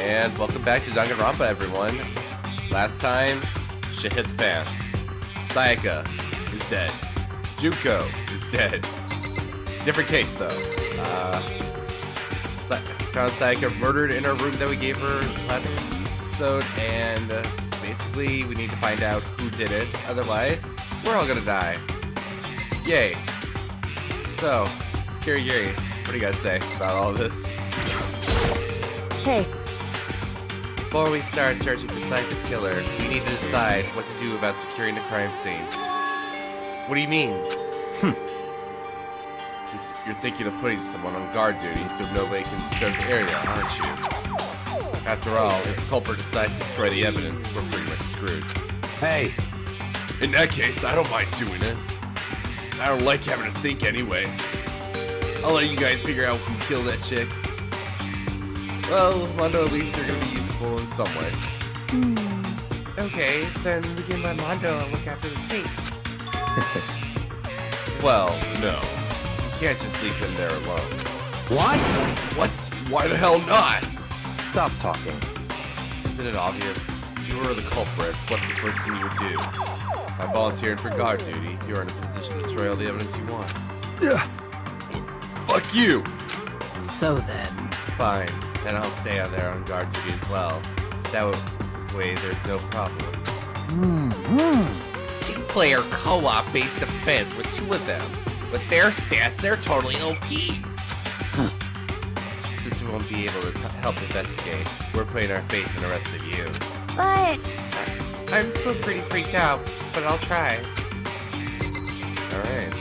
And welcome back to Danganronpa, everyone. Last time, shit hit the fan. Sayaka is dead. Junko is dead. Different case, though. Found Sayaka murdered in our room that we gave her last episode, and basically we need to find out who did it. Otherwise, we're all gonna die. Yay. So, Gary, what do you guys say about all this? Hey. Before we start searching for Sayaka's killer, we need to decide what to do about securing the crime scene. What do you mean? You're thinking of putting someone on guard duty so nobody can disturb the area, aren't you? After all, if the culprit decides to destroy the evidence, we're pretty much screwed. Hey! In that case, I don't mind doing it. I don't like having to think anyway. I'll let you guys figure out who killed that chick. Well, Mondo, at least you're gonna be useful in some way. Okay, then we can let Mondo look after the scene. Well, no. You can't just leave him there alone. What? What? Why the hell not? Stop talking. Isn't it obvious? If you were the culprit, what's the first thing you would do? By volunteering for guard duty, you're in a position to destroy all the evidence you want. Fuck you! So then. Fine, then I'll stay on there on guard duty as well. That way there's no problem. Two-player co-op based defense with two of them. With their stats, they're totally OP. Since we won't be able to help investigate, we're putting our faith in the rest of you. But... I'm still pretty freaked out, but I'll try. Alright.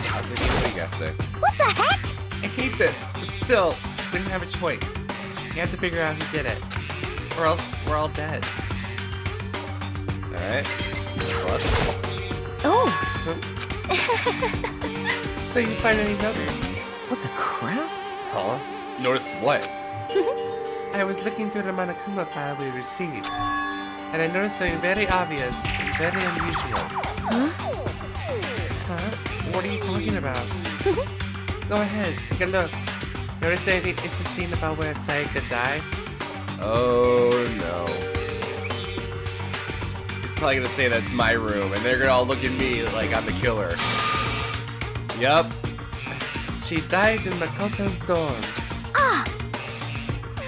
How's it going? What do you guys say? What the heck? I hate this, but still, we didn't have a choice. You have to figure out who did it. Or else we're all dead. Alright. Oh. So you finally noticed. What the crap? Huh? Notice what? I was looking through the Monokuma file we received, and I noticed something very obvious and very unusual. Huh? Huh? What are you talking about? Go ahead, take a look. Notice anything interesting about where Sayaka died? Oh no. You're probably gonna say that's my room, and they're gonna all look at me like I'm the killer. Yup. She died in Makoto's dorm. Ah!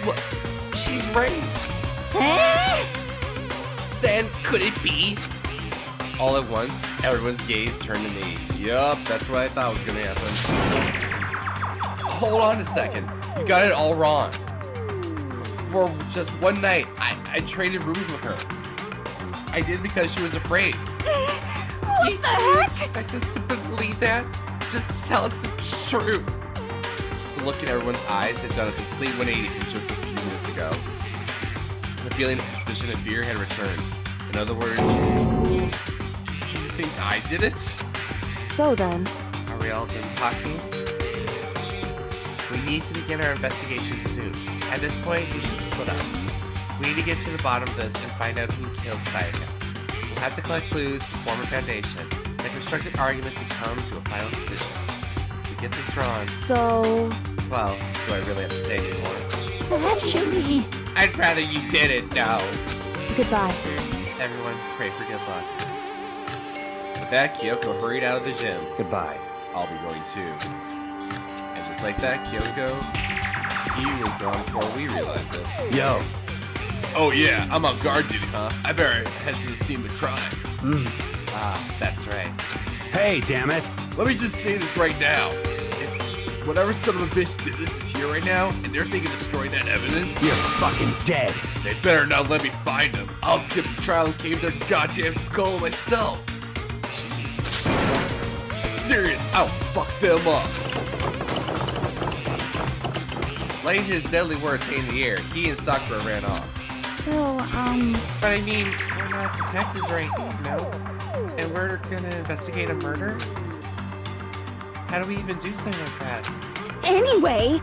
What? She's right. Then could it be? All at once, everyone's gaze turned to me. Yup, that's what I thought was gonna happen. Hold on a second. You got it all wrong. For just one night, I traded rooms with her. I did because she was afraid. What the heck? Expect us to believe that? Just tell us the truth. The look in everyone's eyes had done a complete 180 from just a few minutes ago. The feeling of suspicion and fear had returned. In other words, you think I did it? So then. Are we all done talking? We need to begin our investigation soon. At this point, we should split up. We need to get to the bottom of this and find out who killed Sayaka. We'll have to collect clues to form a foundation and a constructive argument to come to a final decision. If we get this wrong, So... well, do I really have to say anymore? Actually... I'd rather you didn't know. Goodbye. Everyone, pray for good luck. With that, Kyoko hurried out of the gym. Goodbye. I'll be going too. And just like that, Kyoko, he was gone before we realized it. Yo. Oh yeah, I'm on guard duty, huh? I better head to the scene of the crime. Ah, that's right. Hey, damn it. Let me just say this right now. If whatever son of a bitch did this is here right now, and they're thinking of destroying that evidence, You're fucking dead. they better not let me find them. I'll skip the trial and cave their goddamn skull myself. Jeez. I'm serious, I'll fuck them up. Letting his deadly words hang in the air, he and Sakura ran off. So, But I mean, we're not detectives or anything, you know? And we're gonna investigate a murder? How do we even do something like that? anyway...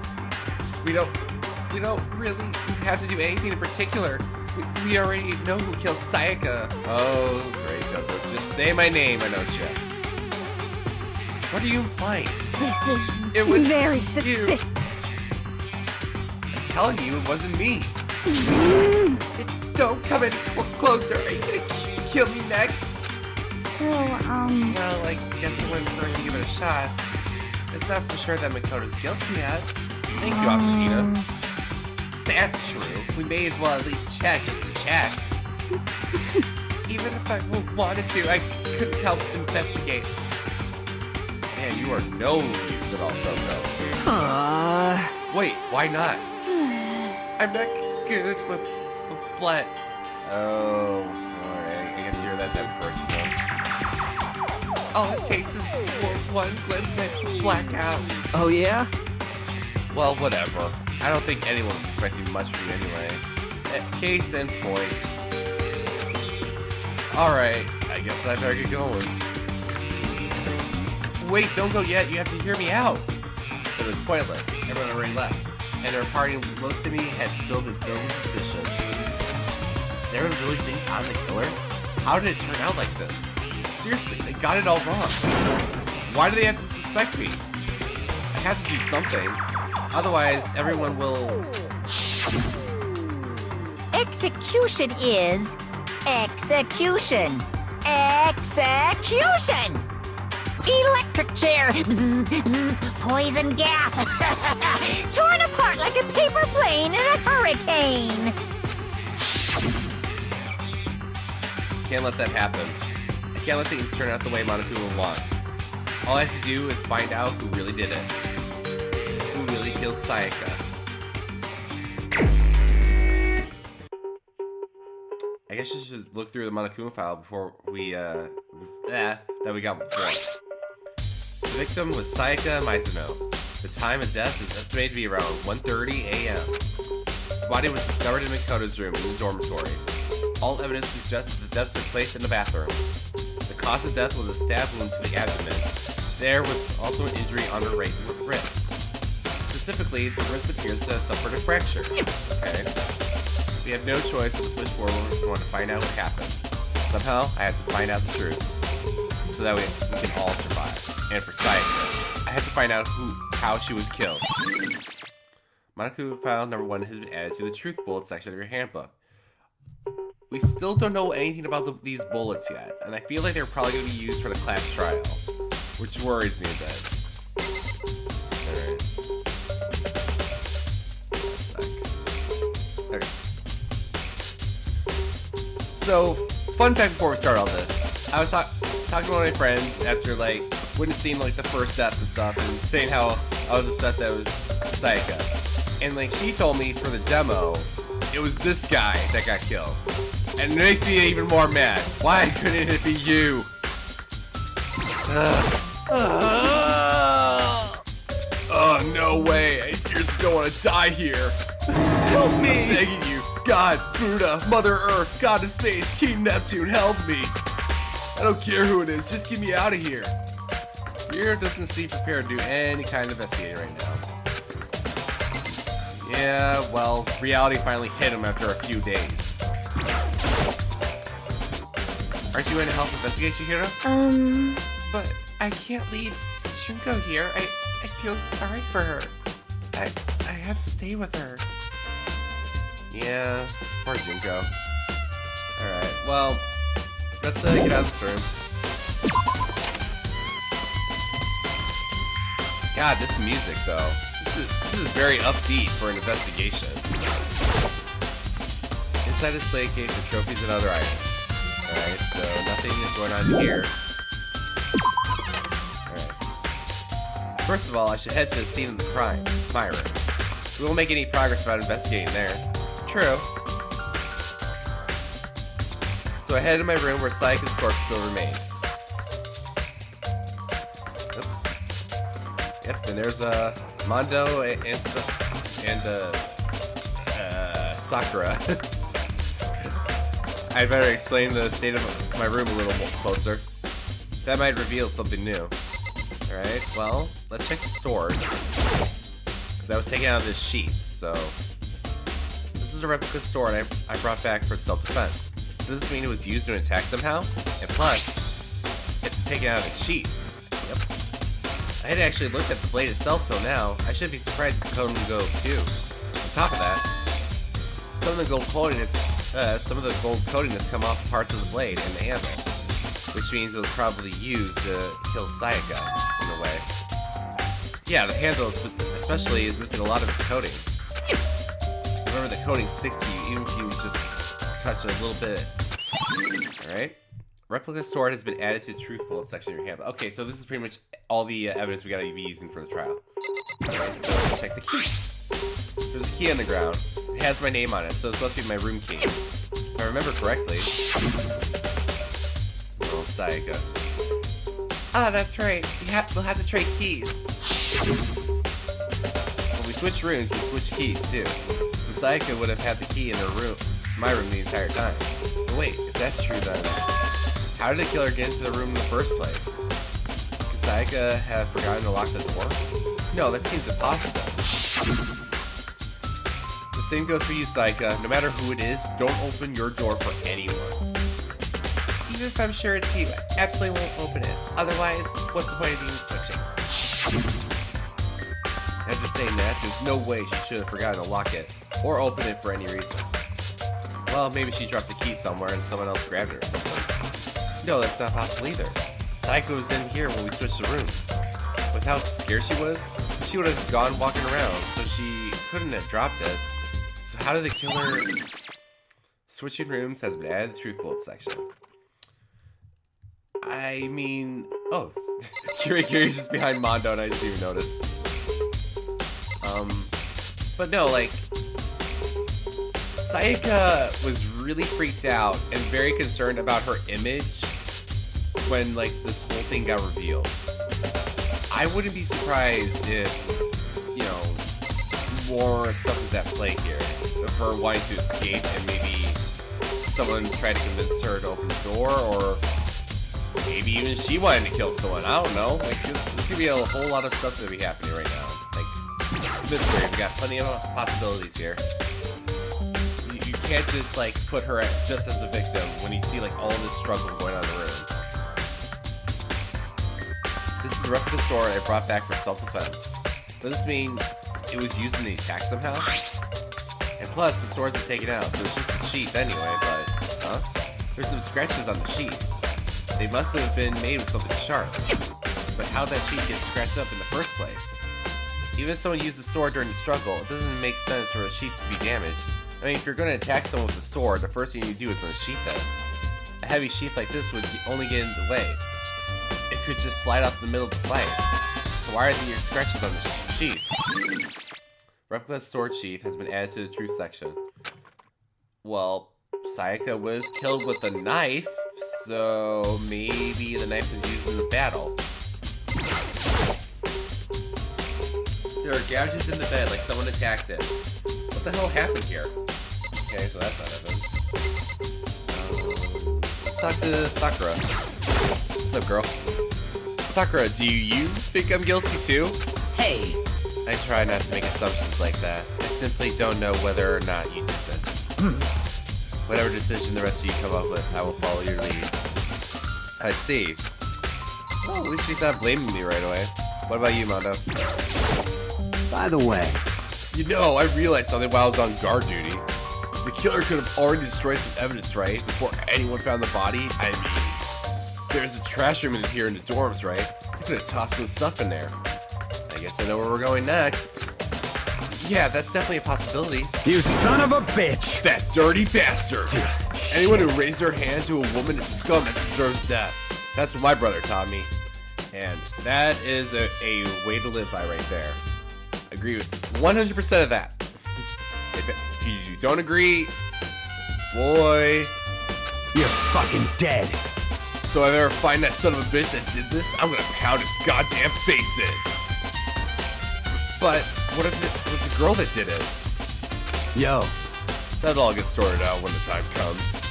We don't really have to do anything in particular. We already know who killed Sayaka. Oh, great, Joko. Just say my name, I know you. What are you implying? This is It was very you. suspicious. telling you it wasn't me. Don't come any closer. Are you gonna kill me next? So, Well, I guess I went for to give it a shot. It's not for sure that Makoto's guilty yet. Thank you, Asahina. That's true. We may as well at least check, just to check. Even if I wanted to, I couldn't help but investigate. Man, you are no use at all, Toko. Wait, why not? I'm not good with blood. Oh, alright. I guess you're that type of person, though. All it takes is one glimpse and black out. Oh, yeah? Well, whatever. I don't think anyone's expecting much from you anyway. Case in point. Alright, I guess I better get going. Wait, don't go yet. You have to hear me out. But it was pointless. Everyone already left. And her parting looks at me had still been filled with suspicion. Does everyone really think I'm the killer? How did it turn out like this? Seriously, they got it all wrong. Why do they have to suspect me? I have to do something. Otherwise, everyone will... Execution is execution. Execution! Electric chair. Bzz, bzz, poison gas. Torn apart like a paper plane in a hurricane. Can't let that happen. I can't let things turn out the way Monokuma wants. All I have to do is find out who really did it. Who really killed Sayaka. I guess you should look through the Monokuma file before we, that we got before. The victim was Sayaka Mizuno. The time of death is estimated to be around 1:30 a.m. The body was discovered in Makoto's room in the dormitory. All evidence suggests that the death took place in the bathroom. The cause of death was a stab wound to the abdomen. There was also an injury on her right wrist. Specifically, the wrist appears to have suffered a fracture. Okay. We have no choice but to push forward if we want to find out what happened. Somehow, I have to find out the truth. So that we can all survive. And for Sayaka, I have to find out how she was killed. Monokuma file number 1 has been added to the truth bullet section of your handbook. We still don't know anything about these bullets yet, and I feel like they're probably going to be used for the class trial, which worries me a bit. Alright. A sec. Okay. So, fun fact before we start all this. I was talking to one of my friends after, like, witnessing, like, the first death and stuff, and saying how I was upset that it was Sayaka. And, like, she told me for the demo, it was this guy that got killed. And it makes me even more mad. Why couldn't it be you? Oh, no way. I seriously don't want to die here. Help me. I'm begging you. God, Buddha, Mother Earth, God of Space, King Neptune, help me. I don't care who it is. Just get me out of here. Here doesn't seem prepared to do any kind of investigating right now. Yeah, well, reality finally hit him after a few days. Aren't you in to help investigate, Chihiro? But I can't leave Junko here. I feel sorry for her. I have to stay with her. Yeah, poor Junko. Alright, well, let's get out of this room. God, this music, though. This is very upbeat for an investigation. Inside display case for trophies and other items. Alright, so nothing is going on here. Alright. First of all, I should head to the scene of the crime, my room. We won't make any progress without investigating there. True. So I head to my room where Sayaka's corpse still remained. Yep, and there's Mondo and Sakura. I better explain the state of my room a little closer. That might reveal something new. Alright, well, let's check the sword. Because that was taken out of this sheath, so... This is a replica sword I brought back for self-defense. Does this mean it was used to attack somehow? And plus, it's taken out of its sheath. Yep. I hadn't actually looked at the blade itself till now. I shouldn't be surprised it's Kodomo Go too. top of that, some of the gold coating has come off parts of the blade and the handle, which means it was probably used to kill Sayaka in a way. Yeah, the handle especially is missing a lot of its coating. Remember, the coating sticks to you even if you just touch it a little bit. Alright. Replica sword has been added to the truth bullet section of your handle. Okay, so this is pretty much all the evidence we gotta be using for the trial. Alright, so let's check the key. There's a key on the ground. It has my name on it, so it's supposed to be my room key. If I remember correctly. Oh, Sayaka. Ah, that's right. We'll have to trade keys. When we switch rooms, we switch keys too. So Sayaka would have had the key in her room, my room, the entire time. But wait, if that's true, then how did the killer get into the room in the first place? Could Sayaka have forgotten to lock the door? No, that seems impossible. The same goes for you, Sayaka. No matter who it is, don't open your door for anyone. Even if I'm sure it's you, I absolutely won't open it. Otherwise, what's the point of even switching? After saying that, there's no way she should have forgotten to lock it, or open it for any reason. Well, maybe she dropped the key somewhere and someone else grabbed it or something. No, that's not possible either. Sayaka was in here when we switched the rooms. With how scared she was, she would have gone walking around, so she couldn't have dropped it. So how did the killer... Switching rooms has been added to the truth bullet section. I mean... Oh, Kiri's just behind Mondo and I didn't even notice. But no, like... Sayaka was really freaked out and very concerned about her image when, like, this whole thing got revealed. I wouldn't be surprised if, you know, more stuff is at play here. Of her wanting to escape and maybe someone tried to convince her to open the door, or maybe even she wanted to kill someone. I don't know. Like, there's gonna be a whole lot of stuff that be happening right now. Like, it's a mystery. We got plenty of possibilities here. You can't just, like, put her just as a victim when you see, like, all this struggle going on in the room. This is the replica sword I brought back for self-defense. Does this mean it was used in the attack somehow? And plus, the swords are taken out, so it's just a sheath anyway, but... Huh? There's some scratches on the sheath. They must have been made with something sharp. But how'd that sheath get scratched up in the first place? Even if someone used a sword during the struggle, it doesn't make sense for a sheath to be damaged. I mean, if you're going to attack someone with a sword, the first thing you do is unsheath it. A heavy sheath like this would only get in the way. It could just slide out the middle of the fight. So why are there scratches on the sheath? Replica sword sheath has been added to the truth section. Well, Sayaka was killed with a knife, so maybe the knife was used in the battle. There are gouges in the bed, like someone attacked it. What the hell happened here? Okay, so that's not evidence. Let's talk to Sakura. What's up, girl? Sakura, do you think I'm guilty too? Hey! I try not to make assumptions like that. I simply don't know whether or not you did this. Whatever decision the rest of you come up with, I will follow your lead. I see. Well, at least she's not blaming me right away. What about you, Mondo? By the way... You know, I realized something while I was on guard duty. The killer could have already destroyed some evidence, right? Before anyone found the body? I mean, there's a trash room in here in the dorms, right? I could have tossed some stuff in there. I guess I know where we're going next. Yeah, that's definitely a possibility. You son of a bitch! That dirty bastard! Anyone who raised their hand to a woman is scum that deserves death. That's what my brother taught me. And that is a way to live by right there. Agree with 100% of that. If you don't agree, boy, You're fucking dead. So if I ever find that son of a bitch that did this, I'm gonna pound his goddamn face in. But what if it was the girl that did it? Yo. That'll all get sorted out when the time comes.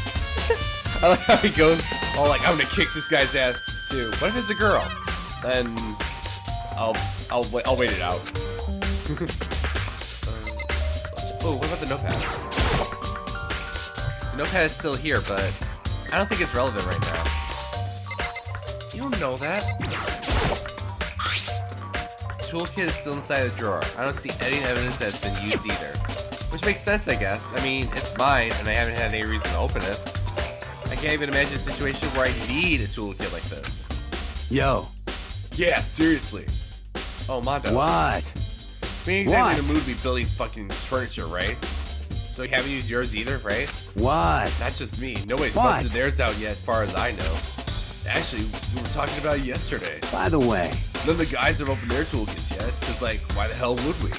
I like how he goes all like, I'm gonna kick this guy's ass too. What if it's a girl? Then I'll wait it out. Oh, what about the notepad? The notepad is still here, but I don't think it's relevant right now. You don't know that. Toolkit is still inside the drawer. I don't see any evidence that it's been used either. Which makes sense, I guess. I mean, it's mine, and I haven't had any reason to open it. I can't even imagine a situation where I need a toolkit like this. Yo. Yeah, seriously. Oh, Mondo. What? We ain't exactly in What? the mood to be building fucking furniture, right? So you haven't used yours either, right? What? Not just me. Nobody's What? busted theirs out yet, as far as I know. Actually, we were talking about it yesterday. By the way. None of the guys have opened their toolkits yet. Because, like, why the hell would we?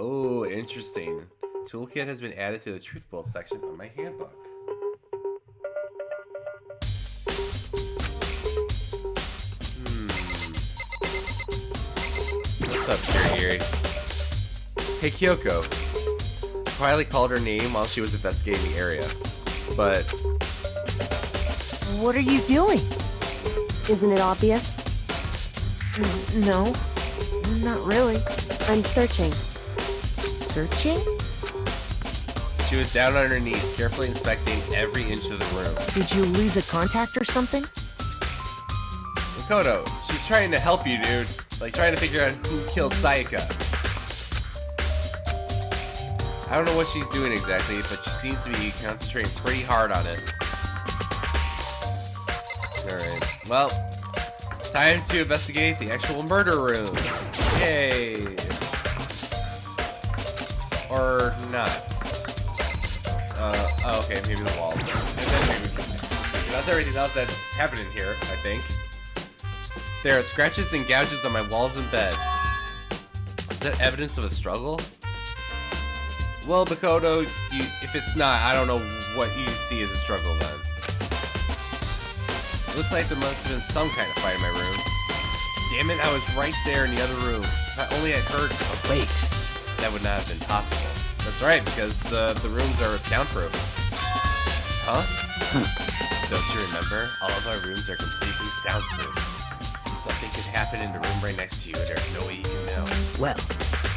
Oh, interesting. Toolkit has been added to the truth bullet section of my handbook. What's up, Gary? Hey, Kyoko. I quietly called her name while she was investigating the area. But What are you doing? Isn't it obvious? No, not really. I'm searching. Searching? she was down on her knees, carefully inspecting every inch of the room. Did you lose a contact or something? Makoto, she's trying to help you, dude. Like, trying to figure out who killed Sayaka. I don't know what she's doing exactly, but she seems to be concentrating pretty hard on it. Alright, well, time to investigate the actual murder room. Yay! Or not. Oh, okay, maybe the walls. And then maybe that's everything else that's happening here, I think. There are scratches and gouges on my walls and bed. Is that evidence of a struggle? Well, Makoto, if it's not, I don't know what you see as a struggle then. It looks like there must have been some kind of fight in my room. Damn it, I was right there in the other room. If I only had heard. Oh, wait. That would not have been possible. That's right, because the rooms are soundproof. Huh? Don't you remember? All of our rooms are completely soundproof. So something could happen in the room right next to you and there's no way you can know. Well,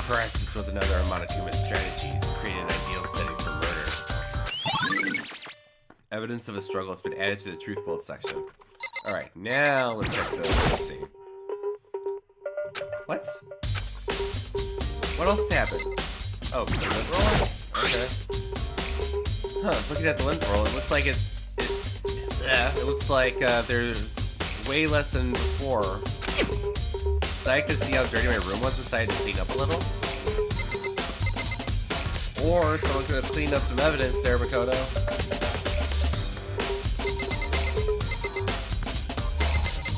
Perhaps this was another of Monokuma's strategies, creating an ideal setting for murder. Evidence of a struggle has been added to the truth bullet section. Alright, now let's check the scene. What? What else happened? Oh, the lint roll? Okay. Huh, looking at the lint roll, it looks like it looks like there's way less than before. So I could see how dirty my room was, decided to clean up a little. Or someone could have cleaned up some evidence there, Makoto.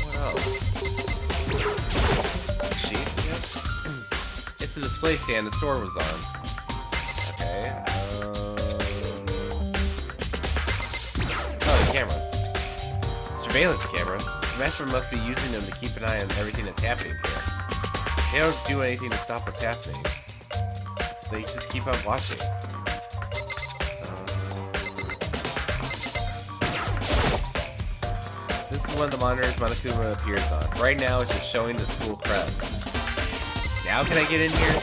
What else? Sheet, yes. It's a display stand the store was on. Okay. Oh, the camera. Surveillance camera. The master must be using them to keep an eye on everything that's happening here. They don't do anything to stop what's happening. They just keep on watching. This is one of the monitors Monokuma appears on. Right now it's just showing the school crest. Now can I get in here?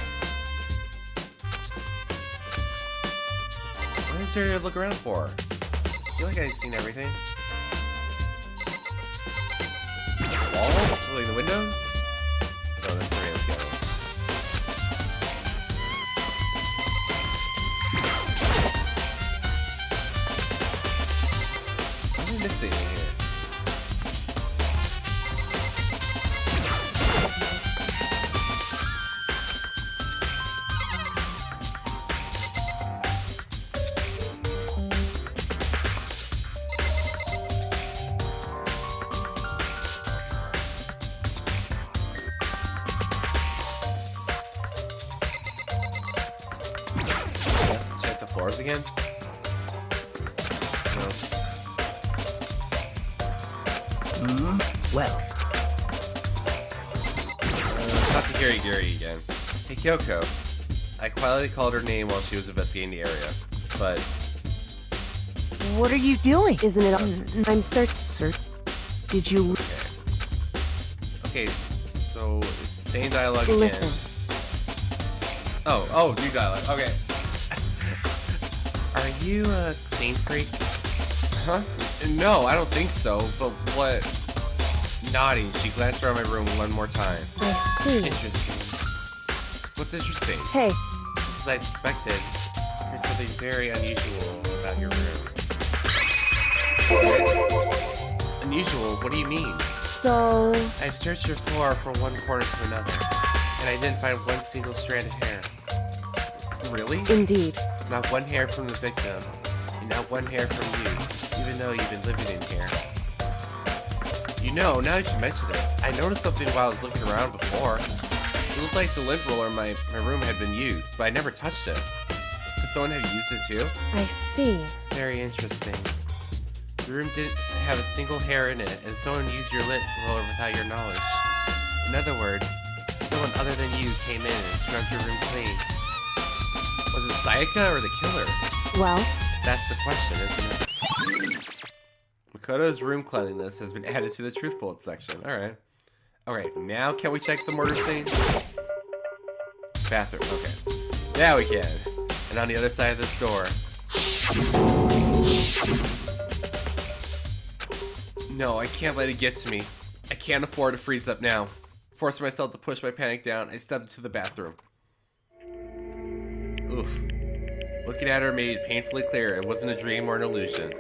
What is there to look around for? I feel like I've seen everything. Wall? Like the windows? No, that's the rails go. What am I missing in here? Let's check the floors again. No. well, Let's talk to Gary again. Hey, Kyoko. I quietly called her name while she was investigating the area, but what are you doing? Isn't it? I'm searching. Did you? okay, so it's the same dialogue again. Listen. Oh, new dialogue. Okay. Are you a clean freak? Huh? No, I don't think so. But what? Nodding, she glanced around my room one more time. I see. Interesting. What's interesting? Hey, Just as I suspected, there's something very unusual about your room. Unusual? What do you mean? So, I've searched your floor from one corner to another, and I didn't find one single strand of hair. Really? indeed. Not one hair from the victim, and not one hair from you, even though you've been living in here. You know, now that you mention it, I noticed something while I was looking around before. It looked like the lint roller in my room had been used, but I never touched it. Could someone have used it too? I see. Very interesting. The room didn't have a single hair in it, and someone used your lint roller without your knowledge. In other words, someone other than you came in and scrubbed your room clean. Was it Sayaka or the killer? Well, That's the question, isn't it? Makoto's room cleanliness has been added to the truth bullet section. Alright. Alright, now can we check the murder scene? Bathroom, okay. Now we can. And on the other side of this door. No, I can't let it get to me. I can't afford to freeze up now. Forcing myself to push my panic down, I stepped into the bathroom. Oof. Looking at her made it painfully clear it wasn't a dream or an illusion.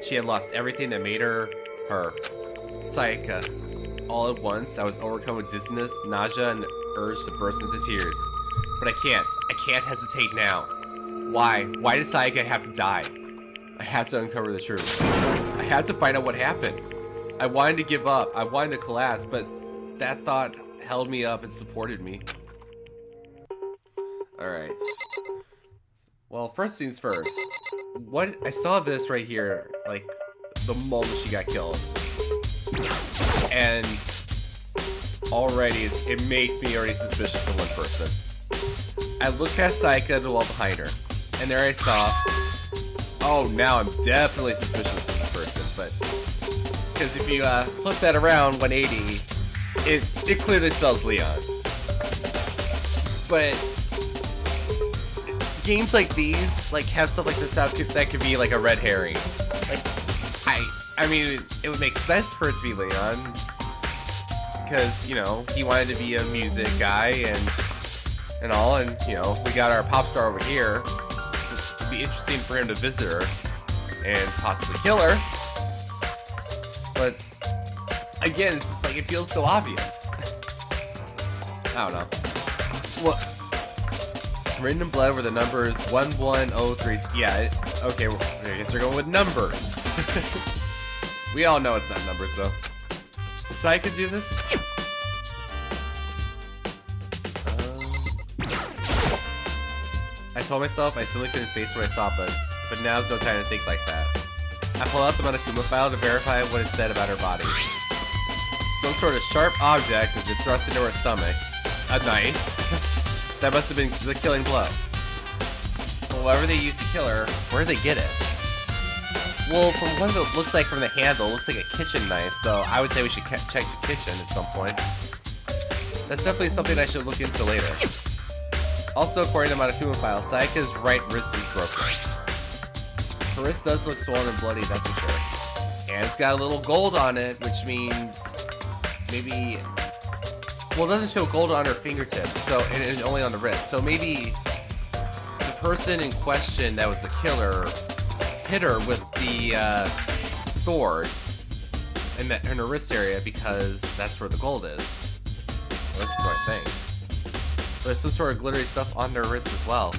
She had lost everything that made her, her. Sayaka. All at once, I was overcome with dizziness, nausea, and urge to burst into tears. But I can't hesitate now. Why? Why did Sayaka have to die? I had to uncover the truth. I had to find out what happened. I wanted to give up, I wanted to collapse, but that thought held me up and supported me. Alright. Well, first things first. I saw this right here, like, the moment she got killed. And already, it makes me already suspicious of one person. I looked past Sayaka to the wall behind her, and there I saw, oh, now I'm definitely suspicious of the person, but, because if you flip that around 180, it clearly spells Leon. But games like these, like, have stuff like this that could be like a red herring. Like, I mean, it would make sense for it to be Leon, because, you know, he wanted to be a music guy and all, and, you know, we got our pop star over here. It'd be interesting for him to visit her and possibly kill her. But again, it's just like, it feels so obvious. I don't know. What? Written in blood were the numbers 1103. Yeah, okay, well, I guess they're going with numbers. We all know it's not numbers, though. Does Sayaka do this? I told myself I simply couldn't face what I saw, but now's no time to think like that. I pulled out the Monokuma file to verify what it said about her body. Some sort of sharp object had been thrust into her stomach. A knife. That must have been the killing blow. Well, whatever they used to kill her, where did they get it? Well, from what it looks like from the handle, it looks like a kitchen knife, so I would say we should check the kitchen at some point. That's definitely something I should look into later. Also, according to the Monokuma file, Sayaka's right wrist is broken. Her wrist does look swollen and bloody, that's for sure. And it's got a little gold on it, which means maybe... Well, it doesn't show gold on her fingertips, so and it's only on the wrist. So maybe the person in question that was the killer hit her with the sword in her wrist area because that's where the gold is. Well, this is what I think. There's some sort of glittery stuff on her wrist as well.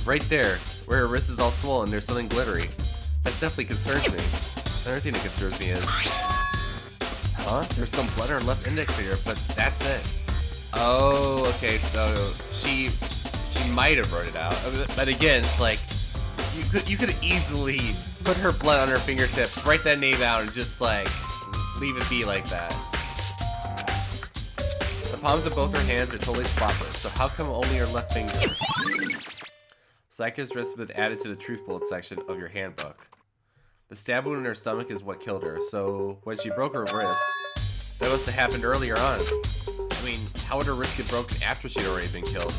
Right there, where her wrist is all swollen, there's something glittery. That definitely concerns me. Another thing that concerns me is... Huh? There's some blood on her left index finger, but that's it. Oh, okay, so she might have wrote it out. But again, it's like, you could easily put her blood on her fingertip, write that name out, and just like, leave it be like that. The palms of both her hands are totally spotless, so how come only her left finger? Sayaka's wrist has been added to the truth bullet section of your handbook. The stab wound in her stomach is what killed her, so when she broke her wrist, that must have happened earlier on. I mean, how would her wrist get broken after she'd already been killed?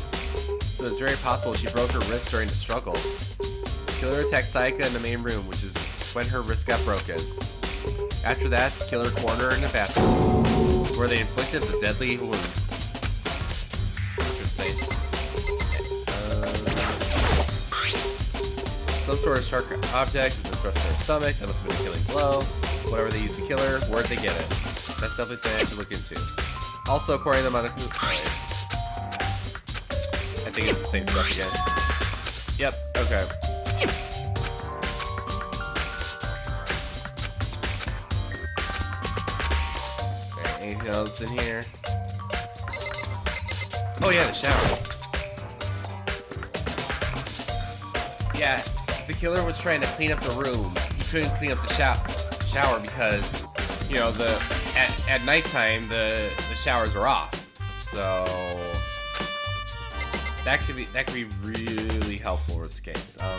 So it's very possible she broke her wrist during the struggle. The killer attacked Sayaka in the main room, which is when her wrist got broken. After that, the killer cornered her in the bathroom, where they inflicted the deadly wound. Interesting. Some sort of sharp object is thrust in her stomach. That must have been a killing blow. Whatever they used to kill her, where'd they get it? That's definitely something I should look into. Also, according to the Makoto, I think it's the same stuff again. Yep, okay. Alright, anything else in here? Oh yeah, the shower. Yeah, the killer was trying to clean up the room. He couldn't clean up the shower because, you know, at nighttime the showers were off. So that could be really helpful in this case. I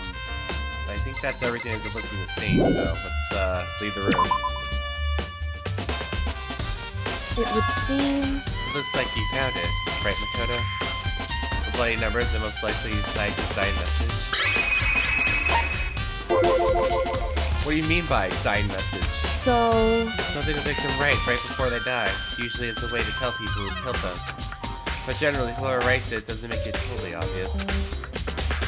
think that's everything I could look in the scene. So let's leave the room. It would seem... Looks like you found it, right, Makoto? The bloody numbers and most likely Sayaka's dying message. What do you mean by dying message? So... It's something the victim writes right before they die, usually as a way to tell people who killed them. But generally, whoever writes it doesn't make it totally obvious.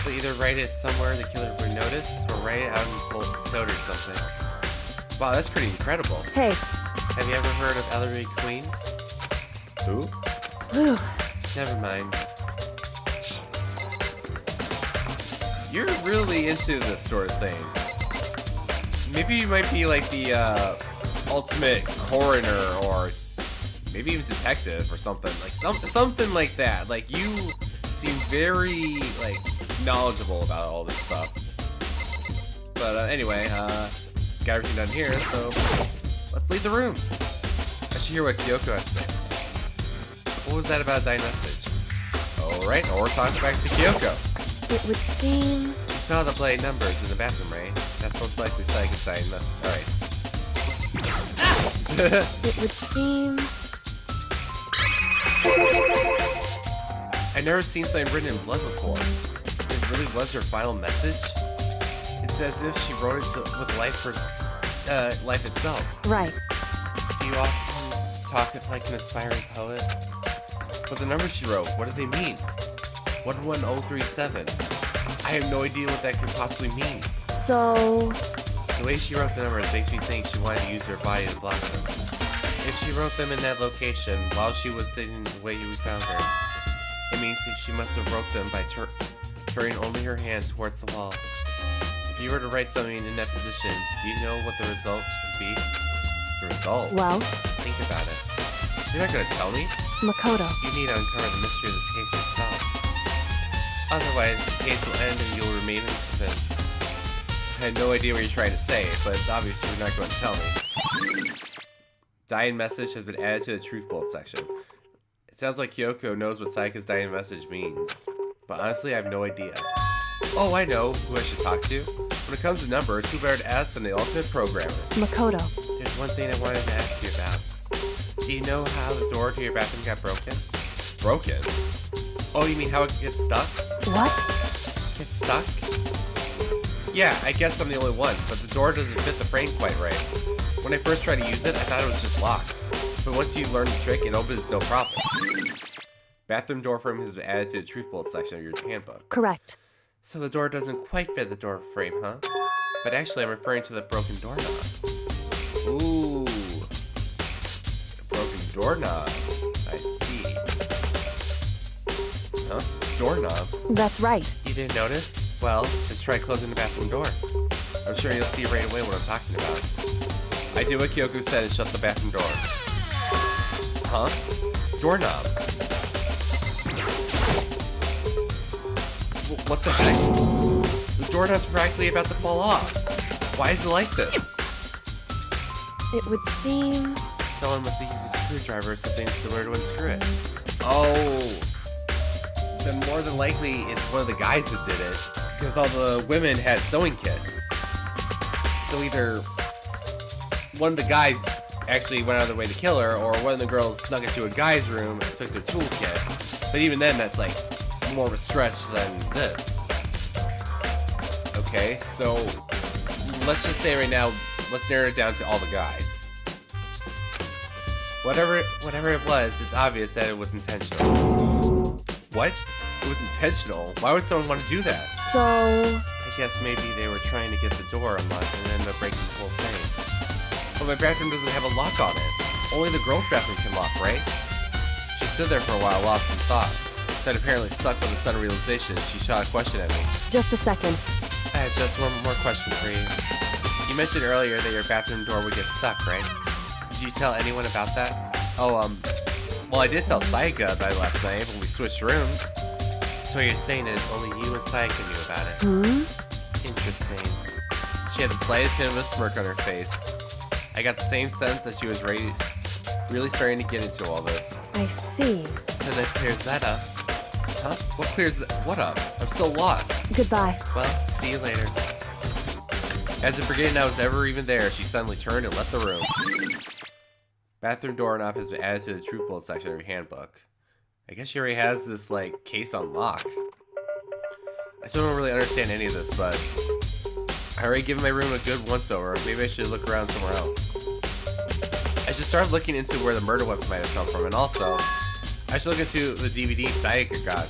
They'll either write it somewhere the killer would notice, or write it out in bold code or something. Wow, that's pretty incredible. Hey. Have you ever heard of Ellery Queen? Who? Whew. Never mind. You're really into this sort of thing. Maybe you might be like the ultimate coroner, or maybe even detective or something. Like something like that. Like you seem very like knowledgeable about all this stuff. But anyway, got everything done here, so let's leave the room. I should hear what Kyoko has to say. What was that about dying message? Alright, now we're talking back to Kyoko. It would seem... You saw the bloody numbers in the bathroom, right? That's most likely Sayaka's dying message. Alright. It would seem... I've never seen something written in blood before. It really was her final message? It's as if she wrote it with life itself. Right. Do you often talk like an aspiring poet? But the numbers she wrote, what do they mean? 11037. I have no idea what that could possibly mean. So... The way she wrote the numbers makes me think she wanted to use her body to block them. If she wrote them in that location while she was sitting the way you found her, it means that she must have wrote them by turning only her hand towards the wall. If you were to write something in that position, do you know what the result would be? The result? Well... Think about it. You're not gonna tell me? Makoto. You need to uncover the mystery of this case yourself. Otherwise, the case will end and you'll remain unconvinced. I had no idea what you're trying to say, but it's obvious you're not going to tell me. Dying message has been added to the truth bolt section. It sounds like Kyoko knows what Sayaka's dying message means, but honestly I have no idea. Oh, I know who I should talk to. When it comes to numbers, who better to ask than the ultimate programmer? Makoto. There's one thing I wanted to ask you about. Do you know how the door to your bathroom got broken? Broken? Oh, you mean how it gets stuck? What? Gets stuck? Yeah, I guess I'm the only one, but the door doesn't fit the frame quite right. When I first tried to use it, I thought it was just locked. But once you learn the trick, it opens no problem. Bathroom door frame has been added to the truth bolt section of your handbook. Correct. So the door doesn't quite fit the door frame, huh? But actually, I'm referring to the broken doorknob. Ooh. The broken doorknob. I see. Huh? Doorknob? That's right. You didn't notice? Well, just try closing the bathroom door. I'm sure you'll see right away what I'm talking about. I did what Kyoko said and shut the bathroom door. Huh? Doorknob. What the heck? The doorknob's practically about to fall off. Why is it like this? It would seem... Someone must have used a screwdriver or something similar to unscrew it. Oh. Then more than likely it's one of the guys that did it. Because all the women had sewing kits. So either one of the guys actually went out of their way to kill her, or one of the girls snuck into a guy's room and took their toolkit. But even then, that's like more of a stretch than this. Okay, so let's just say right now, let's narrow it down to all the guys. Whatever it was, it's obvious that it was intentional. What? It was intentional? Why would someone want to do that? So... I guess maybe they were trying to get the door unlocked and ended up breaking the whole thing. But my bathroom doesn't have a lock on it. Only the girls' bathroom can lock, right? She stood there for a while, lost in thought. Then apparently stuck with a sudden realization, she shot a question at me. Just a second. I have just one more question for you. You mentioned earlier that your bathroom door would get stuck, right? Did you tell anyone about that? Oh, well, I did tell Sayaka about it last night when we switched rooms. So what you're saying is only you and Sayaka knew about it. Interesting. She had the slightest hint of a smirk on her face. I got the same sense that she was really starting to get into all this. I see. And that clears that up. Huh? What clears what up? I'm so lost. Goodbye. Well, see you later. As if forgetting I was ever even there, she suddenly turned and left the room. Bathroom doorknob has been added to the truth bullet section of your handbook. I guess she already has this, like, case on lock. I still don't really understand any of this, but I already given my room a good once-over. Maybe I should look around somewhere else. I should start looking into where the murder weapon might have come from, and also, I should look into the DVD Sayaka got.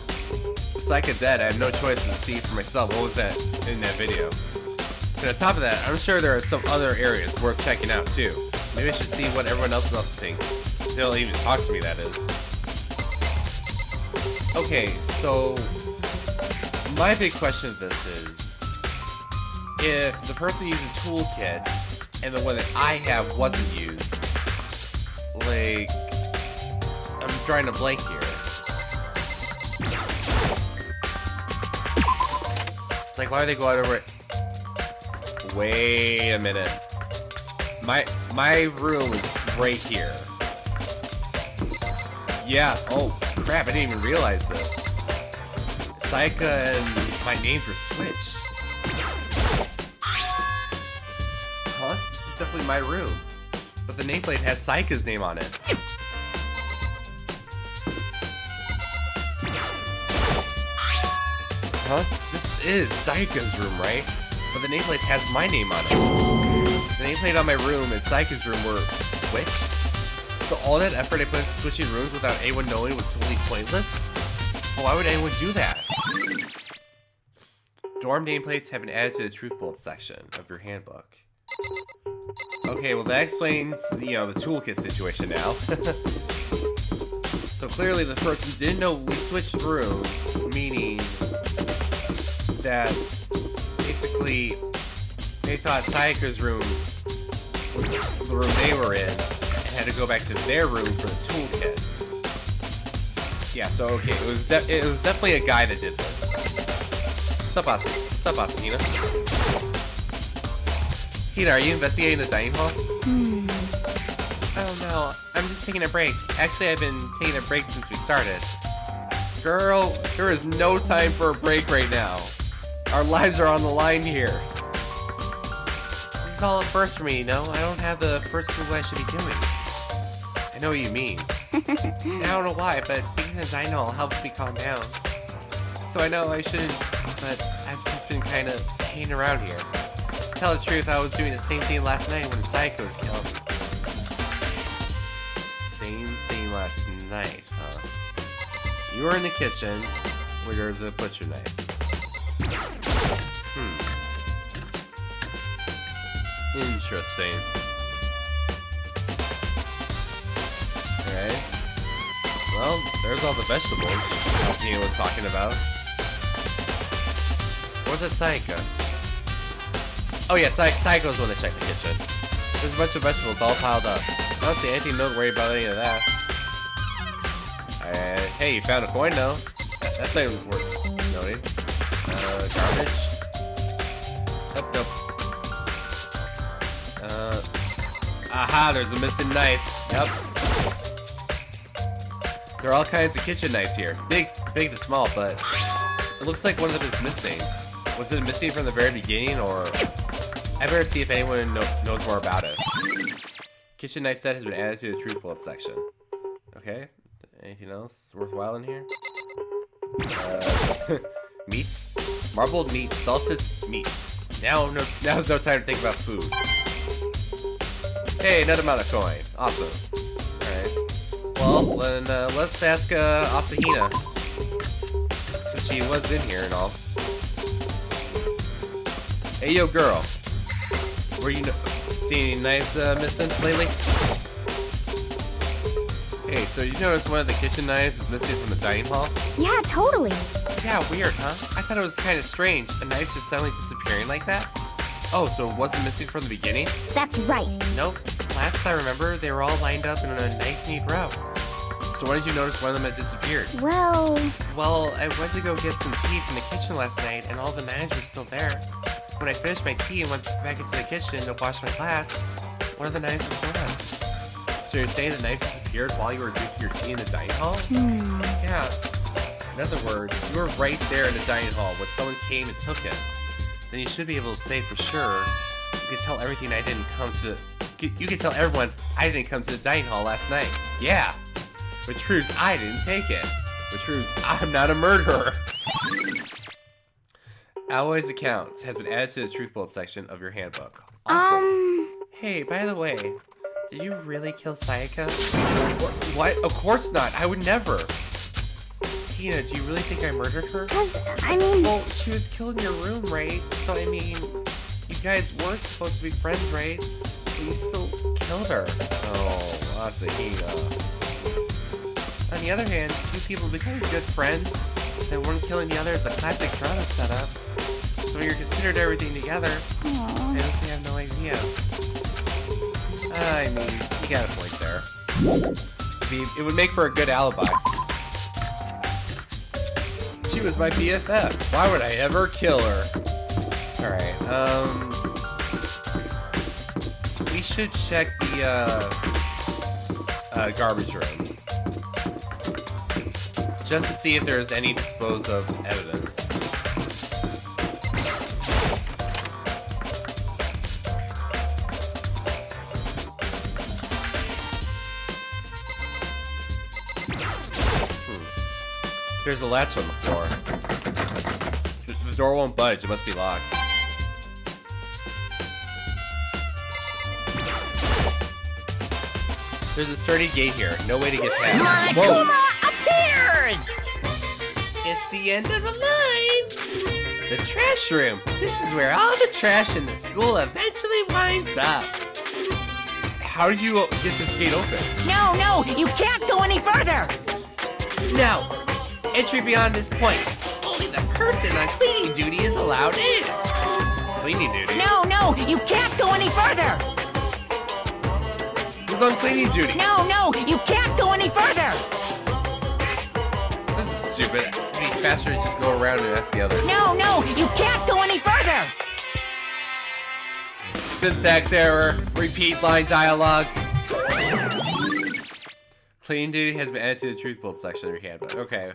With Sayaka dead, I have no choice but to see for myself what was that in that video. And on top of that, I'm sure there are some other areas worth checking out too. Maybe I should see what everyone else thinks. They'll even talk to me, that is. Okay, so my big question of this is, if the person used a toolkit and the one that I have wasn't used, like, I'm drawing a blank here. Like, why would they go out over it? Wait a minute. My room is right here. Yeah, oh crap, I didn't even realize this. Sayaka and my names were switched. Huh? This is definitely my room. But the nameplate has Sayaka's name on it. Huh? This is Sayaka's room, right? But the nameplate has my name on it. The nameplate on my room and Sayaka's room were switched. So all that effort I put into switching rooms without anyone knowing was totally pointless? Well, why would anyone do that? Dorm nameplates have been added to the truth bullet section of your handbook. Okay, well that explains, you know, the toolkit situation now. So clearly the person didn't know we switched rooms, meaning that basically they thought Sayaka's room was the room they were in and had to go back to their room for the toolkit. Yeah, so okay, it was definitely a guy that did this. What's up, Asahina? Hina, are you investigating the dining hall? Oh no, I'm just taking a break. Actually, I've been taking a break since we started. Girl, there is no time for a break right now. Our lives are on the line here. This is all a first for me, you know? I don't have the first clue what I should be doing. I know what you mean. I don't know why, but being in a dino hall helps me calm down. So I know I shouldn't, but I've just been kind of hanging around here. To tell the truth, I was doing the same thing last night when Sayaka was killed. Same thing last night, huh? You were in the kitchen where there was a butcher knife. Interesting. Alright. Well, there's all the vegetables Asahina was talking about. Where's that Sayaka? Oh yeah, Sayaka was the one that checked the kitchen. There's a bunch of vegetables all piled up. I don't see anything noteworthy about any of that. Hey, you found a coin though. That's not even worth noting. Garbage. Nope. Aha, there's a missing knife. Yep. There are all kinds of kitchen knives here. Big to small, but it looks like one of them is missing. Was it missing from the very beginning, or... I better see if anyone knows more about it. Kitchen knife set has been added to the truth bullet section. Okay. Anything else worthwhile in here? Meats? Marbled meat, salted meats. Now's no time to think about food. Hey, another amount of coin. Awesome. Alright. Well, then let's ask Asahina. Since she was in here and all. Hey, yo, girl. Were you seeing any knives missing lately? Hey, so you noticed one of the kitchen knives is missing from the dining hall? Yeah, totally. Yeah, weird, huh? I thought it was kind of strange. A knife just suddenly disappearing like that? Oh, so it wasn't missing from the beginning? That's right. Nope. Last I remember, they were all lined up in a nice, neat row. So when did you notice one of them had disappeared? Well, I went to go get some tea from the kitchen last night, and all the knives were still there. When I finished my tea and went back into the kitchen to wash my glass, one of the knives was gone. So you're saying the knife disappeared while you were drinking your tea in the dining hall? Yeah. In other words, you were right there in the dining hall when someone came and took it. Then you should be able to say for sure, you can tell everything I didn't come to... You can tell everyone I didn't come to the dining hall last night. Yeah. Which proves I didn't take it. Which proves I'm not a murderer. Alloy's account has been added to the truth bullet section of your handbook. Awesome. Hey, by the way, did you really kill Sayaka? What? Of course not. I would never. Tina, do you really think I murdered her? 'cause, I mean... Well, she was killed in your room, right? So, I mean, you guys weren't supposed to be friends, right? But you still killed her. Oh, Asahina. On the other hand, two people becoming good friends and one killing the other is a classic drama setup. So when you're considered everything together, I honestly have no idea. I mean, you got a point there. It would make for a good alibi. She was my BFF. Why would I ever kill her? Alright, we should check the, garbage room. Just to see if there's any disposed of evidence. There's a latch on the floor. The door won't budge, it must be locked. There's a sturdy gate here, no way to get past. Monokuma appears! It's the end of the line! The trash room! This is where all the trash in the school eventually winds up. How did you get this gate open? No, you can't go any further! No! Entry beyond this point. Only the person on cleaning duty is allowed in. Cleaning duty? No, you can't go any further! Who's on cleaning duty? No, you can't go any further! This is stupid. It'd be faster to just go around and ask the others. No, you can't go any further! Syntax error. Repeat line dialogue. Cleaning duty has been added to the truth bullet section of your handbook. Okay.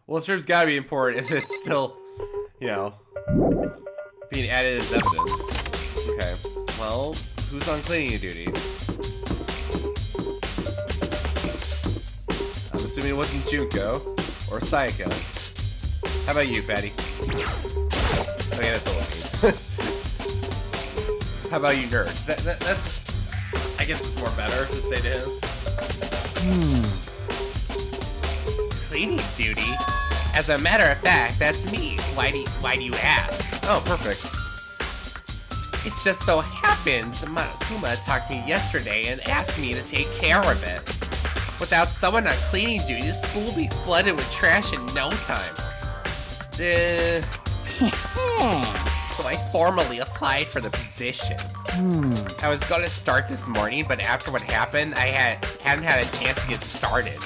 Well, this room's gotta be important if it's still, you know, being added as evidence. Okay. Well, who's on cleaning duty? I'm assuming it wasn't Junko or Sayaka. How about you, Fatty? Okay, that's a lie. How about you, Nerd? That's... I guess it's more better to say to him. Cleaning duty? As a matter of fact, that's me. Why do you ask? Oh, perfect. It just so happens Monokuma talked to me yesterday and asked me to take care of it. Without someone on cleaning duty, the school will be flooded with trash in no time. So I formally applied for the position. I was gonna start this morning, but after what happened, I hadn't had a chance to get started.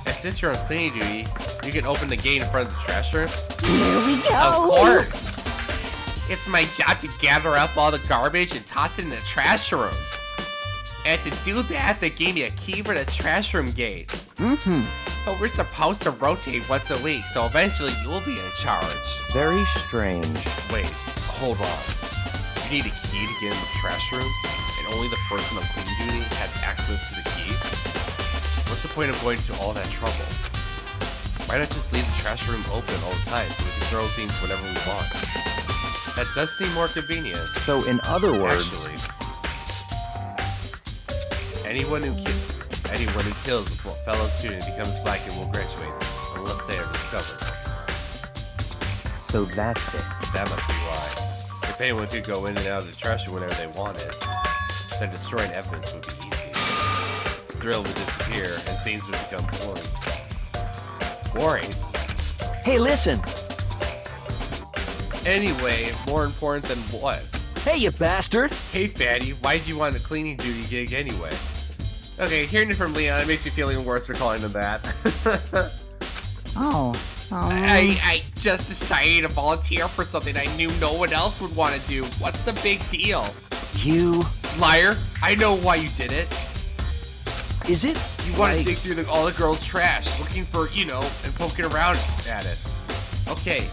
And since you're on cleaning duty, you can open the gate in front of the trash room? Here we go! Of course! It's my job to gather up all the garbage and toss it in the trash room. And to do that, they gave me a key for the trash room gate. But we're supposed to rotate once a week, so eventually you'll be in charge. Very strange. Wait, hold on. You need a key to get in the trash room, and only the person on cleaning duty has access to the key? What's the point of going to all that trouble? Why not just leave the trash room open all the time so we can throw things whenever we want? That does seem more convenient. So in other words... Actually, anyone who kills a fellow student becomes black and will graduate, unless they are discovered. So that's it. That must be why. If anyone could go in and out of the trash room whenever they wanted, then destroying evidence would be easy. The thrill would disappear, and things would become boring. Boring? Hey, listen. Anyway, more important than what? Hey, you bastard. Hey, fatty, why'd you want a cleaning duty gig anyway? Okay, hearing it from Leon, it makes me feel even worse for calling him that. Oh. I just decided to volunteer for something I knew no one else would want to do. What's the big deal? You... Liar, I know why you did it. Is it? You want to like... dig through all the girls' trash, looking for, and poking around at it. Okay,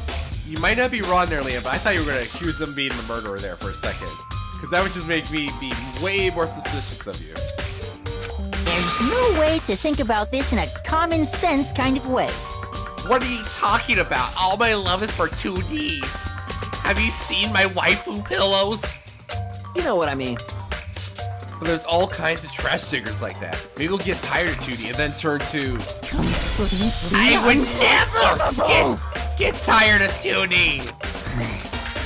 you might not be wrong there, Liam, but I thought you were going to accuse him of being the murderer there for a second. Because that would just make me be way more suspicious of you. There's no way to think about this in a common sense kind of way. What are you talking about? All my love is for 2D. Have you seen my waifu pillows? You know what I mean. Well, there's all kinds of trash diggers like that. Maybe we'll get tired of 2D and then turn to... I would never get tired of 2D!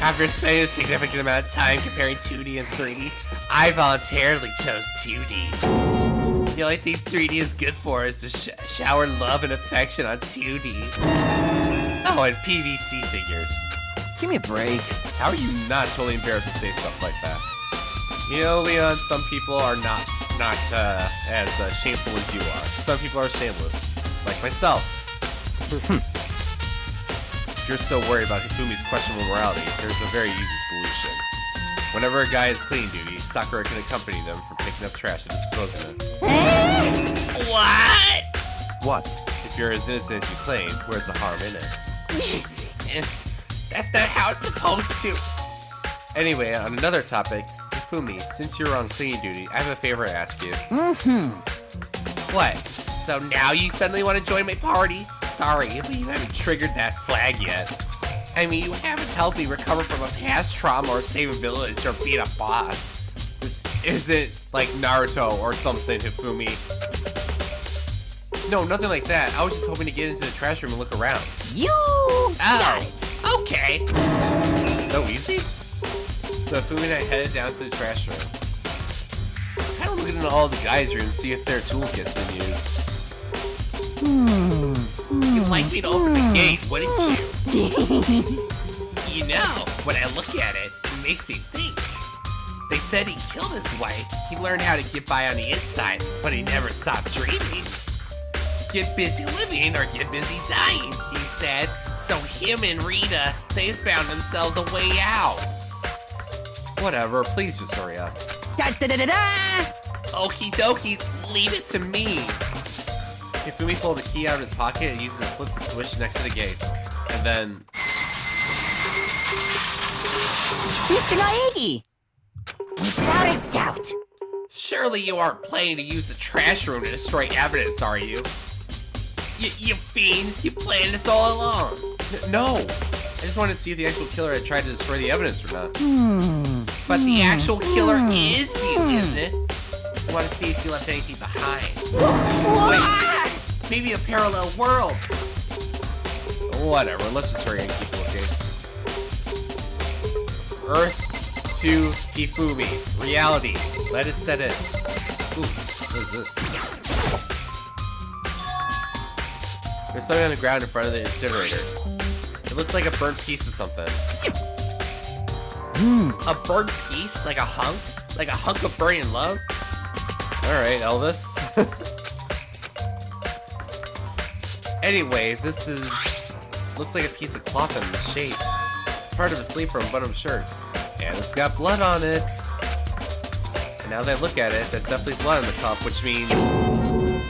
After spending a significant amount of time comparing 2D and 3D, I voluntarily chose 2D. The only thing 3D is good for is to shower love and affection on 2D. Oh, and PVC figures. Give me a break. How are you not totally embarrassed to say stuff like that? You know, Leon, some people are not as shameful as you are. Some people are shameless, like myself. If you're so worried about Hifumi's questionable morality, there's a very easy solution. Whenever a guy is cleaning duty, Sakura can accompany them for picking up trash and disposing of it. What? What? If you're as innocent as you claim, where's the harm in it? That's not how it's supposed to. Anyway, on another topic, Hifumi, since you're on cleaning duty, I have a favor to ask you. What? So now you suddenly want to join my party? Sorry, but you haven't triggered that flag yet. I mean, you haven't helped me recover from a past trauma or save a village or beat a boss. This isn't like Naruto or something, Hifumi. No, nothing like that. I was just hoping to get into the trash room and look around. You got it. Okay. So easy? So Hifumi and I headed down to the trash room. Kind of looking into all the guys' rooms to see if their toolkit's been used. You'd like me to open the gate, wouldn't you? You know, when I look at it, it makes me think. They said he killed his wife. He learned how to get by on the inside, but he never stopped dreaming. Get busy living or get busy dying, he said. So him and Rita, they found themselves a way out. Whatever, please just hurry up. Okie dokie, leave it to me. Hifumi pulled the key out of his pocket and used it to flip the switch next to the gate. And then... Mr. Naegi! Without a doubt. Surely you aren't planning to use the trash room to destroy evidence, are you? You fiend! You planned this all along! No! I just wanted to see if the actual killer had tried to destroy the evidence or not. But the actual killer is you, isn't it? I want to see if you left anything behind. Wait, maybe a parallel world. Whatever, let's just hurry and keep looking. Earth to Hifumi. Reality. Let it set in. Ooh, what is this? There's something on the ground in front of the incinerator. It looks like a burnt piece of something. A burnt piece? Like a hunk? Like a hunk of burning love? Alright, Elvis. Anyway, this looks like a piece of cloth in the shape. It's part of a sleeper and bottom shirt. And it's got blood on it. And now that I look at it, that's definitely blood on the cup, which means this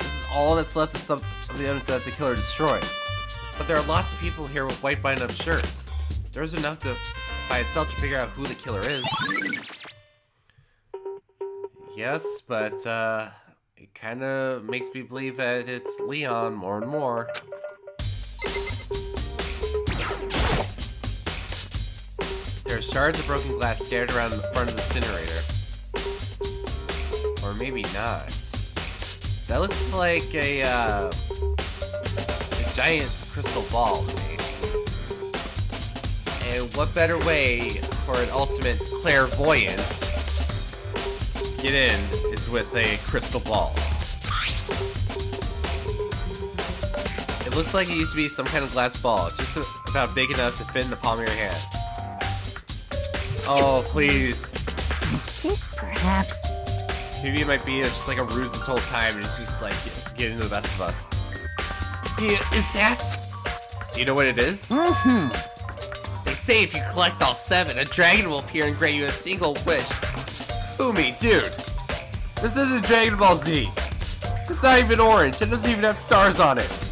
is all that's left of the evidence that the killer destroyed. But there are lots of people here with white button-up shirts. There's enough by itself to figure out who the killer is. Yes, but it kind of makes me believe that it's Leon more and more. There are shards of broken glass scattered around the front of the incinerator. Or maybe not. That looks like a giant crystal ball to me. And what better way for an ultimate clairvoyance to get in is with a crystal ball. It looks like it used to be some kind of glass ball, just about big enough to fit in the palm of your hand. Oh, please. Is this perhaps... Maybe it might be just like a ruse this whole time and it's just like getting the best of us. Yeah, is that? Do you know what it is? They say if you collect all 7, a dragon will appear and grant you a single wish. Fumi, dude. This isn't Dragon Ball Z. It's not even orange. It doesn't even have stars on it.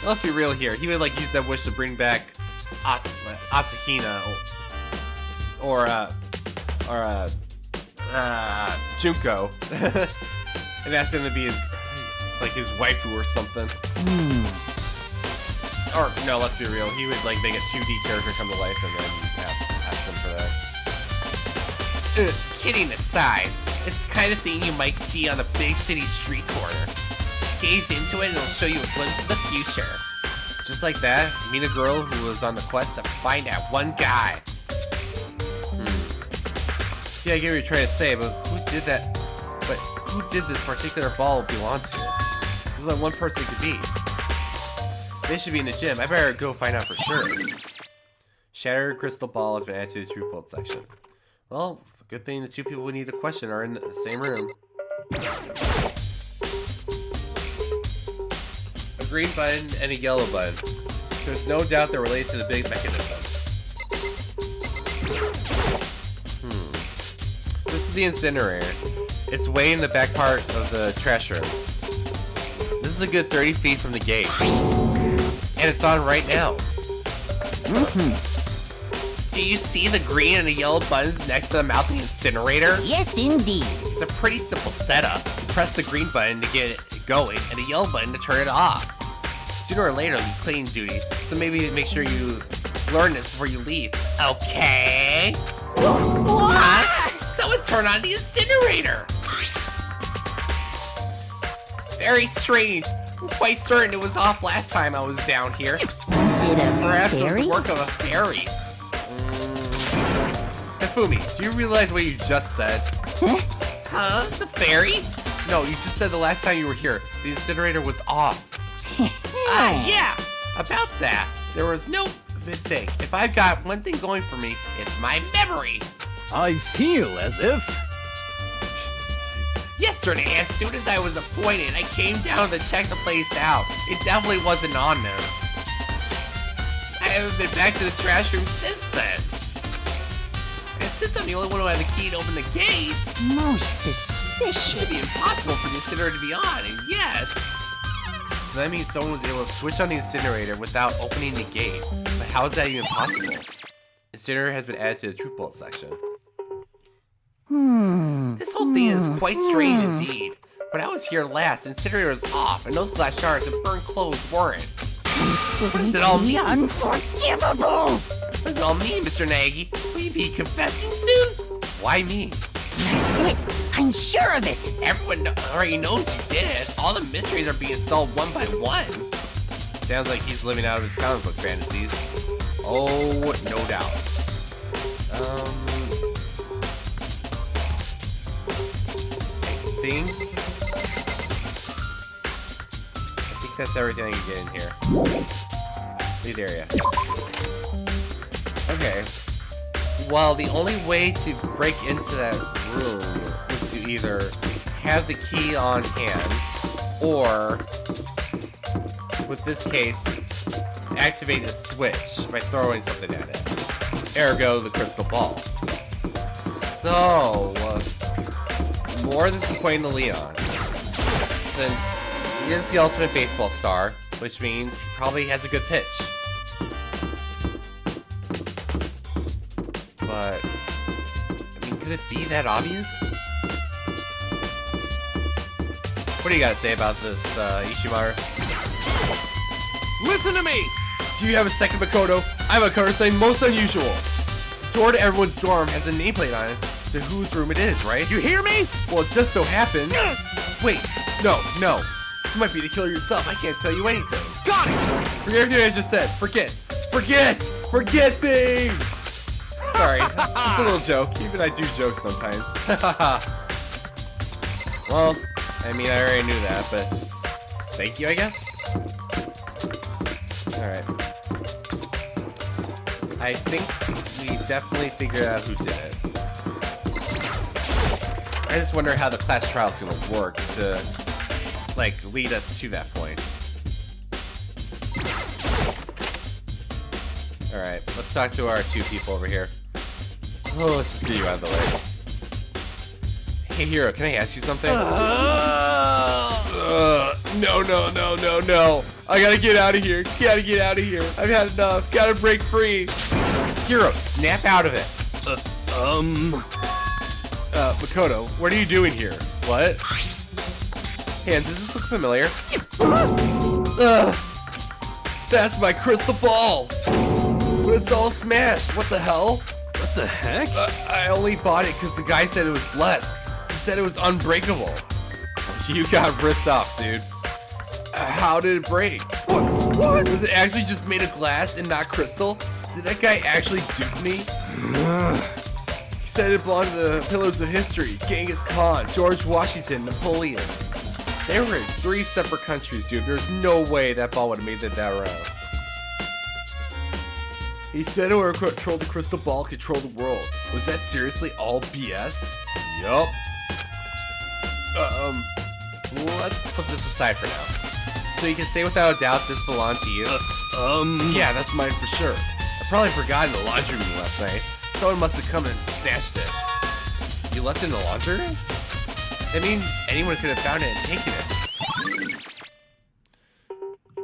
Let's be real here. He would like use that wish to bring back Asahina or Junko, and ask him to be his waifu or something. Or no, let's be real. He would like make a 2D character come to life and then ask him for that. Kidding aside, it's the kind of thing you might see on a big city street corner. Gaze into it and it'll show you a glimpse of the future. Just like that, meet a girl who was on the quest to find that one guy. Yeah, I get what you're trying to say, but who did that? But who did this particular ball belong to? There's only one person it could be. They should be in the gym. I better go find out for sure. Shattered crystal ball has been added to the true pulse section. Well, good thing the 2 people we need to question are in the same room. A green button and a yellow button. There's no doubt they're related to the big mechanism. This is the incinerator. It's way in the back part of the trash room. This is a good 30 feet from the gate. And it's on right now. Do you see the green and the yellow buttons next to the mouth of the incinerator? Yes, indeed. It's a pretty simple setup. You press the green button to get it going and the yellow button to turn it off. Sooner or later, you'll be cleaning duty, so maybe make sure you learn this before you leave. Okay? What? Someone turn on the incinerator! Very strange. I'm quite certain it was off last time I was down here. Was it a Perhaps it was fairy? the work of a fairy. Hifumi, do you realize what you just said? Huh? The fairy? No, you just said the last time you were here, the incinerator was off. Yeah! About that, there was no mistake. If I've got one thing going for me, it's my memory. I feel as if... Yesterday, as soon as I was appointed, I came down to check the place out. It definitely wasn't on there. I haven't been back to the trash room since then. And since I'm the only one who had the key to open the gate, Most it should be suspicious. impossible for the incinerator to be on, and yet... So that means someone was able to switch on the incinerator without opening the gate. But how is that even possible? Incinerator has been added to the True Pulse section. This whole thing is quite strange indeed. When I was here last, the incinerator was off, and those glass shards and burned clothes weren't. What does it all mean? Unforgivable! What does it all mean, Mr. Nagy? Will you be confessing soon? Why me? That's it. I'm sure of it. Everyone already knows you did it. All the mysteries are being solved one by one. Sounds like he's living out of his comic book fantasies. Oh, no doubt. I think that's everything I can get in here. Lead area. Okay. Well, the only way to break into that room is to either have the key on hand, or, with this case, activate the switch by throwing something at it. Ergo, the crystal ball. So, more disappointing to Leon, since he is the ultimate baseball star, which means he probably has a good pitch. But, I mean, could it be that obvious? What do you gotta say about this, Ishimaru? Listen to me! Do you have a second, Makoto? I have a card saying most unusual. The door to everyone's dorm has a nameplate on it to whose room it is, right? You hear me? Well, it just so happens... Wait, no. You might be the killer yourself. I can't tell you anything. Got it! Forget everything I just said. Forget me! So Sorry, just a little joke. Even I do joke sometimes. Well, I mean, I already knew that, but thank you, I guess? Alright. I think we definitely figured out who did it. I just wonder how the class trial is going to work to, like, lead us to that point. Alright, let's talk to our two people over here. Oh, let's just get you out of the way. Hey, Hero, can I ask you something? No. I gotta get out of here. Gotta get out of here. I've had enough. Gotta break free. Hero, snap out of it. Makoto, what are you doing here? What? Hey, does this look familiar? That's my crystal ball. But it's all smashed. What the hell? What the heck? I only bought it because the guy said it was blessed. He said it was unbreakable. You got ripped off, dude. How did it break? What? Was it actually just made of glass and not crystal? Did that guy actually dupe me? He said it belonged to the pillars of history. Genghis Khan, George Washington, Napoleon. They were in 3 separate countries, dude. There's no way that ball would have made it that round. He said whoever controlled the crystal ball controlled the world. Was that seriously all BS? Yup. Let's put this aside for now. So you can say without a doubt this belonged to you? Yeah, that's mine for sure. I probably forgot in the laundry room last night. Someone must have come and snatched it. You left it in the laundry room? That means anyone could have found it and taken it.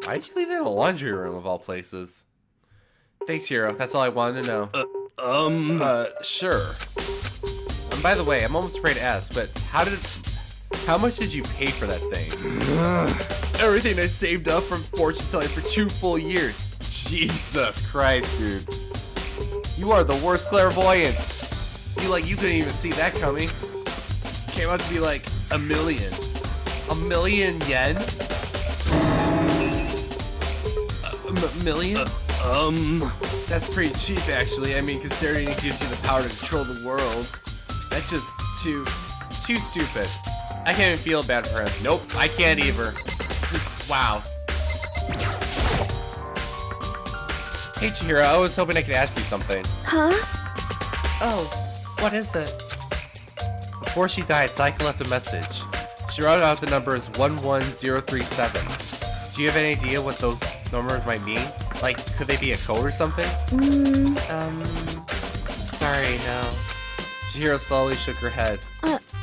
Why'd you leave it in a laundry room of all places? Thanks, Hero. That's all I wanted to know. Sure. By the way, I'm almost afraid to ask, but how much did you pay for that thing? Everything I saved up from fortune telling for 2 full years. Jesus Christ, dude. You are the worst clairvoyant. You couldn't even see that coming. Came out to be like $1 million. $1 million yen? $1 million? That's pretty cheap, actually. I mean, considering it gives you the power to control the world. That's just too stupid. I can't even feel bad for him. Nope, I can't either. Just, wow. Hey, Chihiro, I was hoping I could ask you something. Huh? Oh, what is it? Before she died, Saika left a message. She wrote out the numbers 11037. Do you have any idea what those numbers might mean? Like, could they be a code or something? Sorry, no. Chihiro slowly shook her head.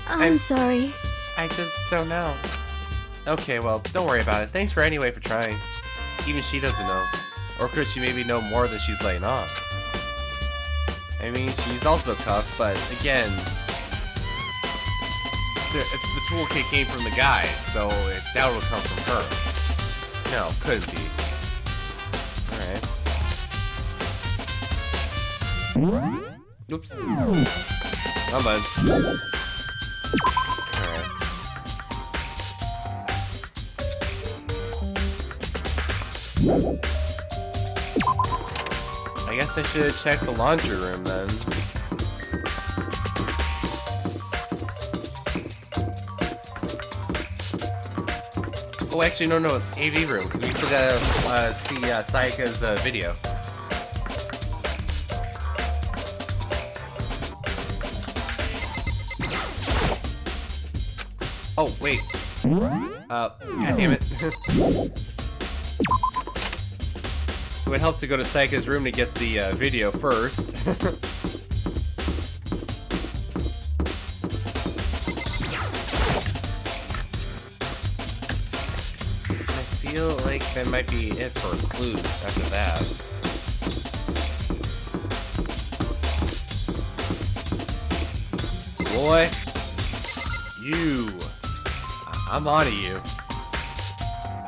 I'm sorry. I just don't know. Okay, well, don't worry about it. Thanks for trying. Even she doesn't know. Or could she maybe know more than she's letting off? I mean, she's also tough, but again, the toolkit came from the guy, so that would come from her. No, couldn't be. Alright. Oops. My bad. Alright. I guess I should check the laundry room then. Oh, actually, no, AV room, because we still gotta see Sayaka's video. Oh, wait. God damn it. It would help to go to Sayaka's room to get the video first. I feel like that might be it for clues after that. Boy, I'm onto you.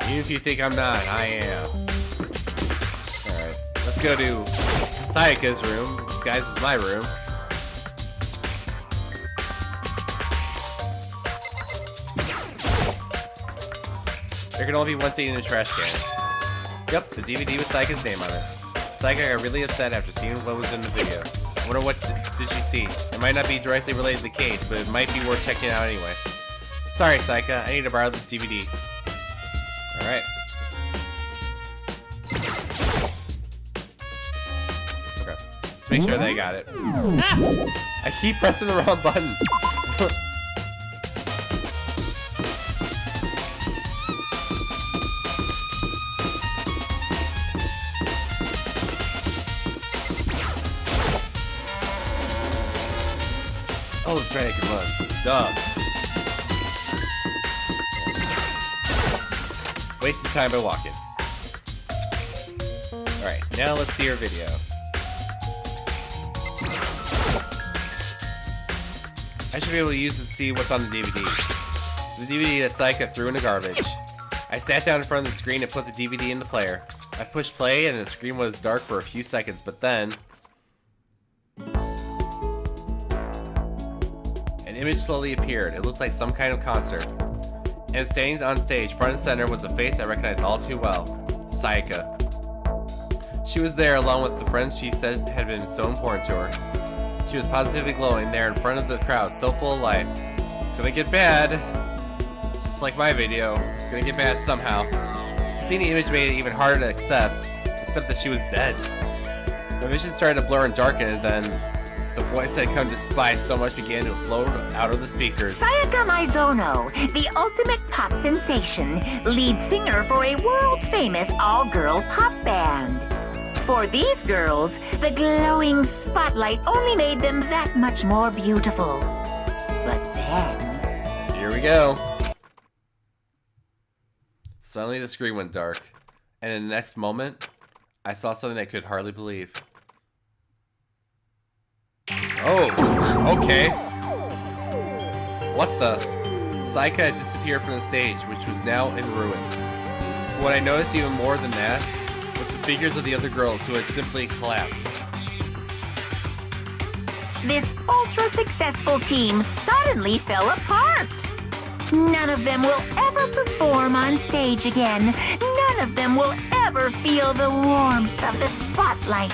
Even if you think I'm not, I am. Alright, let's go to Sayaka's room, disguised as my room. There can only be one thing in the trash can. Yep, the DVD with Sayaka's name on it. Sayaka got really upset after seeing what was in the video. wonder what did she see? It might not be directly related to the case, but it might be worth checking out anyway. Sorry, Saika. I need to borrow this DVD. Alright. Okay. Just make sure that I got it. Ah! I keep pressing the wrong button. Oh, that's right, I can run. Duh. Wasting time by walking. Alright, now let's see her video. I should be able to use this to see what's on the DVD. The DVD that Saika threw in the garbage. I sat down in front of the screen and put the DVD in the player. I pushed play and the screen was dark for a few seconds, but then an image slowly appeared. It looked like some kind of concert. And standing on stage, front and center, was a face I recognized all too well. Saika. She was there along with the friends she said had been so important to her. She was positively glowing there in front of the crowd, so full of life. It's gonna get bad. Just like my video, it's gonna get bad somehow. Seeing the image made it even harder to accept that she was dead. My vision started to blur and darken, and then the voice I'd come to despise so much began to float out of the speakers. Sayaka Maizono, the ultimate pop sensation, lead singer for a world-famous all-girl pop band. For these girls, the glowing spotlight only made them that much more beautiful. But then... Here we go. Suddenly the screen went dark, and in the next moment, I saw something I could hardly believe. Oh, okay. What the? Saika had disappeared from the stage, which was now in ruins. But what I noticed even more than that was the figures of the other girls who had simply collapsed. This ultra-successful team suddenly fell apart. None of them will ever perform on stage again. None of them will ever feel the warmth of the spotlight.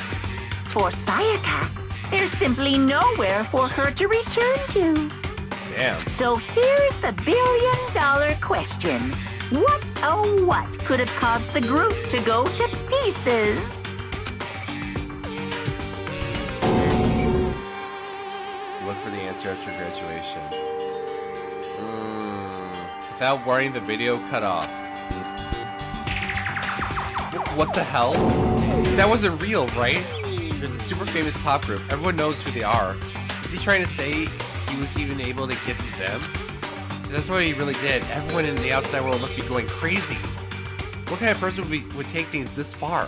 For Sayaka, there's simply nowhere for her to return to. Damn. So here's the billion-dollar question. What, oh what, could have caused the group to go to pieces? Look for the answer after graduation. Without warning, the video cut off. What the hell? That wasn't real, right? There's a super famous pop group. Everyone knows who they are. Is he trying to say he was even able to get to them? That's what he really did. Everyone in the outside world must be going crazy. What kind of person would take things this far?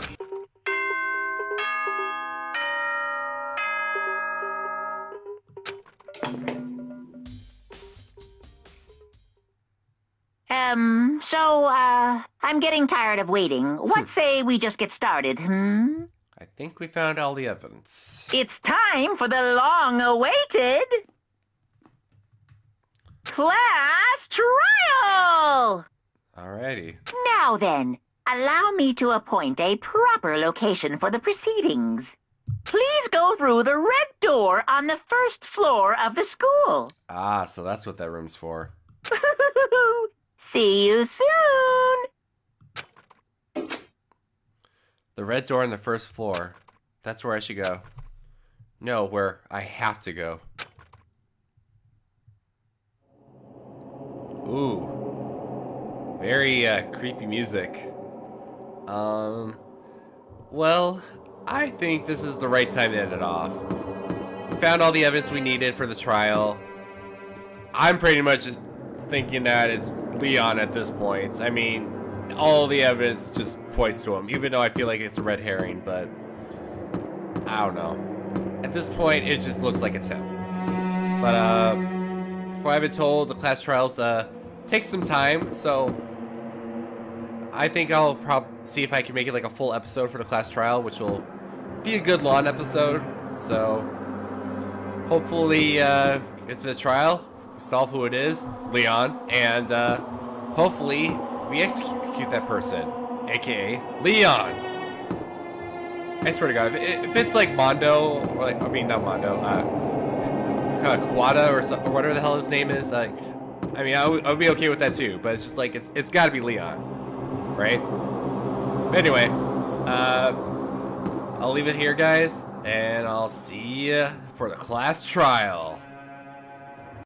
I'm getting tired of waiting. What say we just get started, I think we found all the evidence. It's time for the long-awaited class trial! Alrighty. Now then, allow me to appoint a proper location for the proceedings. Please go through the red door on the first floor of the school. Ah, so that's what that room's for. See you soon! The red door on the first floor. That's where I should go. No, where I have to go. Ooh. Very, creepy music. Well, I think this is the right time to end it off. We found all the evidence we needed for the trial. I'm pretty much just thinking that it's Leon at this point. I mean, all the evidence just points to him, even though I feel like it's a red herring, but I don't know. At this point, it just looks like it's him. But, from what I've been told, the class trials, take some time, so I think I'll see if I can make it like a full episode for the class trial, which will be a good long episode. So, hopefully, get to the trial, solve who it is, Leon, and, hopefully we execute that person, aka Leon. I swear to God, if it's like Mondo, or like, I mean, not Mondo, Quada or whatever the hell his name is, I mean, I would be okay with that too, but it's just like, it's gotta be Leon, right? But anyway, I'll leave it here, guys, and I'll see you for the class trial.